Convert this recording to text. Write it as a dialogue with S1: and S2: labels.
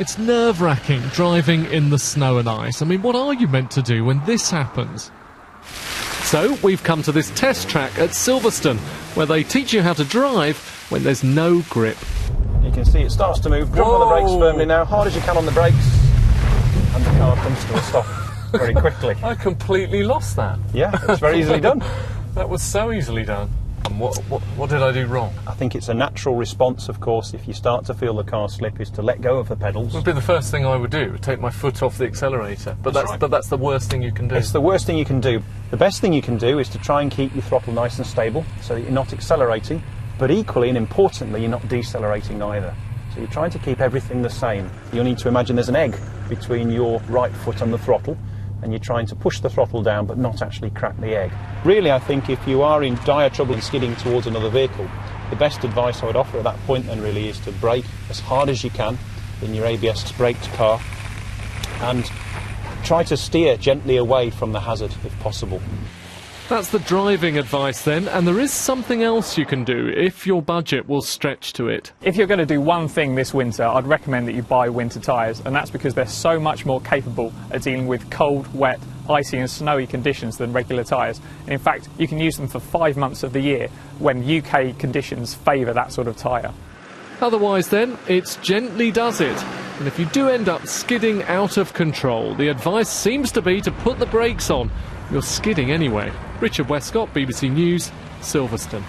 S1: It's nerve-wracking driving in the snow and ice. I mean, what are you meant to do when this happens? So, we've come to this test track at Silverstone, where they teach you how to drive when there's no grip.
S2: You can see it starts to move. Jump on the brakes firmly now, hard as you can on the brakes, and the car comes to a stop very quickly.
S1: I completely lost that.
S2: Yeah, it's very easily done.
S1: That was so easily done. And what did I do wrong?
S2: I think it's a natural response, of course, if you start to feel the car slip, is to let go of the pedals.
S1: It would be the first thing I would do, take my foot off the accelerator. But that's the worst thing you can do.
S2: It's the worst thing you can do. The best thing you can do is to try and keep your throttle nice and stable so that you're not accelerating, but equally and importantly, you're not decelerating either. So you're trying to keep everything the same. You'll need to imagine there's an egg between your right foot and the throttle, and you're trying to push the throttle down but not actually crack the egg. Really, I think if you are in dire trouble and skidding towards another vehicle, the best advice I would offer at that point then really is to brake as hard as you can in your ABS braked car and try to steer gently away from the hazard if possible.
S1: That's the driving advice then, and there is something else you can do if your budget will stretch to it.
S3: If you're going to do one thing this winter, I'd recommend that you buy winter tyres, and that's because they're so much more capable at dealing with cold, wet, icy and snowy conditions than regular tyres. And in fact, you can use them for 5 months of the year when UK conditions favour that sort of tyre.
S1: Otherwise then, it's gently does it. And if you do end up skidding out of control, the advice seems to be to put the brakes on. You're skidding anyway. Richard Westcott, BBC News, Silverstone.